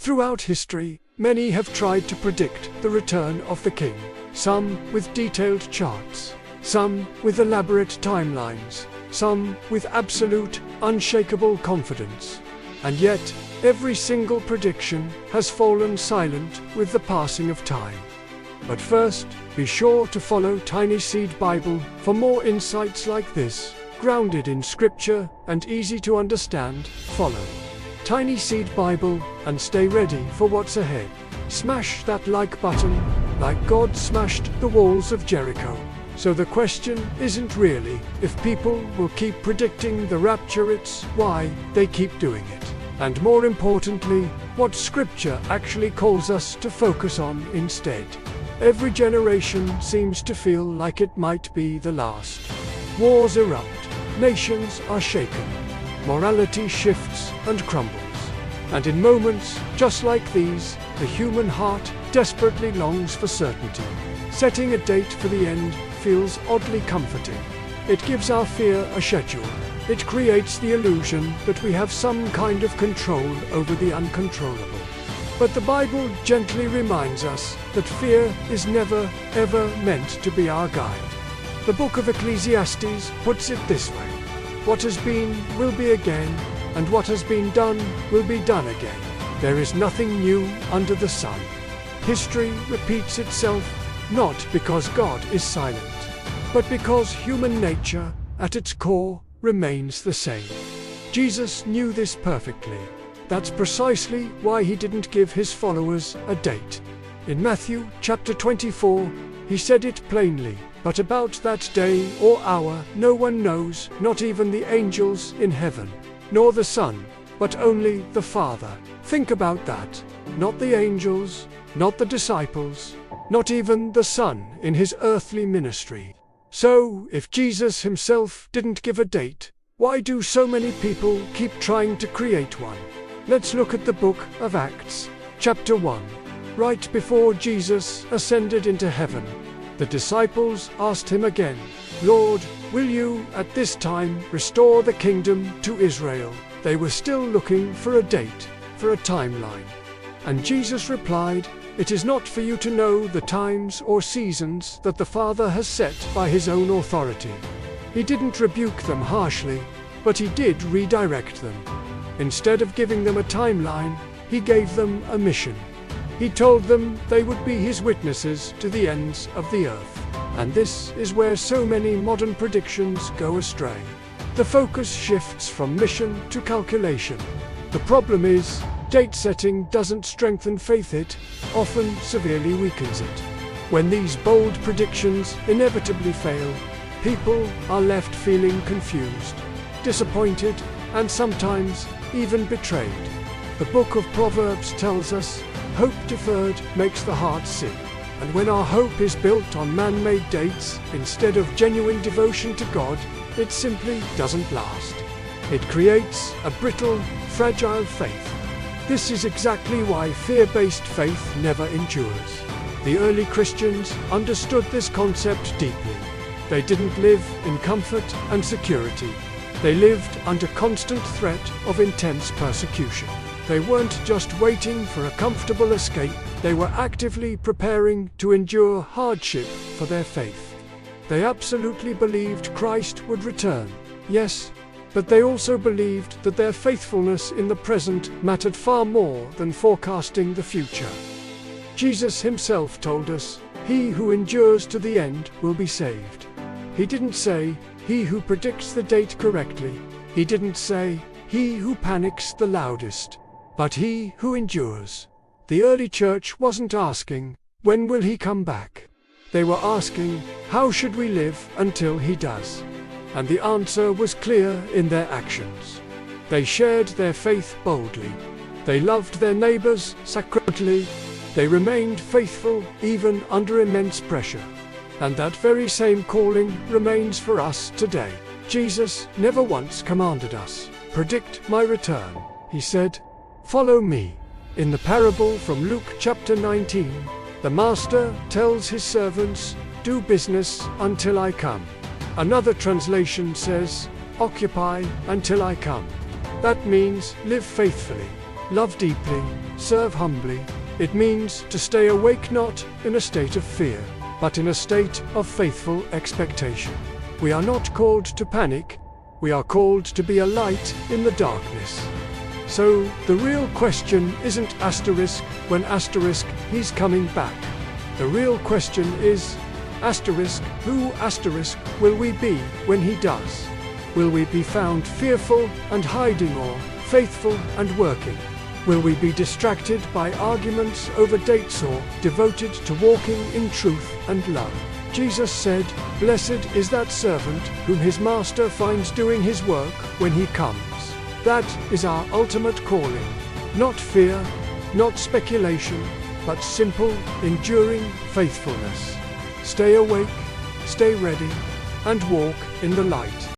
Throughout history, many have tried to predict the return of the King, some with detailed charts, some with elaborate timelines, some with absolute, unshakable confidence. And yet, every single prediction has fallen silent with the passing of time. But first, be sure to follow Tiny Seed Bible for more insights like this, grounded in Scripture and easy to understand. Follow Tiny Seed Bible and stay ready for what's ahead. Smash that like button, like God smashed the walls of Jericho. So the question isn't really if people will keep predicting the rapture, it's why they keep doing it. And more importantly, what Scripture actually calls us to focus on instead. Every generation seems to feel like it might be the last. Wars erupt, nations are shaken, morality shifts and crumbles. And in moments just like these, the human heart desperately longs for certainty. Setting a date for the end feels oddly comforting. It gives our fear a schedule. It creates the illusion that we have some kind of control over the uncontrollable. But the Bible gently reminds us that fear is never, ever meant to be our guide. The book of Ecclesiastes puts it this way: what has been will be again, and what has been done will be done again. There is nothing new under the sun. History repeats itself, not because God is silent, but because human nature, at its core, remains the same. Jesus knew this perfectly. That's precisely why he didn't give his followers a date. In Matthew chapter 24, he said it plainly, but about that day or hour no one knows, not even the angels in heaven, nor the Son, but only the Father. Think about that. Not the angels, not the disciples, not even the Son in his earthly ministry. So, if Jesus himself didn't give a date, why do so many people keep trying to create one? Let's look at the book of Acts, chapter 1. Right before Jesus ascended into heaven, the disciples asked him again, "Lord, will you at this time restore the kingdom to Israel?" They were still looking for a date, for a timeline. And Jesus replied, "It is not for you to know the times or seasons that the Father has set by his own authority." He didn't rebuke them harshly, but he did redirect them. Instead of giving them a timeline, he gave them a mission. He told them they would be his witnesses to the ends of the earth. And this is where so many modern predictions go astray. The focus shifts from mission to calculation. The problem is, date setting doesn't strengthen faith, it often severely weakens it. When these bold predictions inevitably fail, people are left feeling confused, disappointed, and sometimes even betrayed. The book of Proverbs tells us, "Hope deferred makes the heart sick." And when our hope is built on man-made dates instead of genuine devotion to God, it simply doesn't last. It creates a brittle, fragile faith. This is exactly why fear-based faith never endures. The early Christians understood this concept deeply. They didn't live in comfort and security. They lived under constant threat of intense persecution. They weren't just waiting for a comfortable escape, they were actively preparing to endure hardship for their faith. They absolutely believed Christ would return, yes, but they also believed that their faithfulness in the present mattered far more than forecasting the future. Jesus himself told us, "He who endures to the end will be saved." He didn't say, "He who predicts the date correctly." He didn't say, "He who panics the loudest," but "he who endures." The early church wasn't asking, "When will he come back?" They were asking, "How should we live until he does?" And the answer was clear in their actions. They shared their faith boldly. They loved their neighbors sacramentally. They remained faithful even under immense pressure. And that very same calling remains for us today. Jesus never once commanded us, "Predict my return." He said, "Follow me." In the parable from Luke chapter 19, the master tells his servants, "Do business until I come." Another translation says, "Occupy until I come." That means live faithfully. love deeply, serve humbly. It means to stay awake not in a state of fear, but in a state of faithful expectation. We are not called to panic, we are called to be a light in the darkness. So, the real question isn't asterisk when asterisk he's coming back. The real question is, asterisk who asterisk will we be when he does? Will we be found fearful and hiding, or faithful and working? Will we be distracted by arguments over dates, or devoted to walking in truth and love? Jesus said, "Blessed is that servant whom his master finds doing his work when he comes." That is our ultimate calling. Not fear, not speculation, but simple, enduring faithfulness. Stay awake, stay ready, and walk in the light.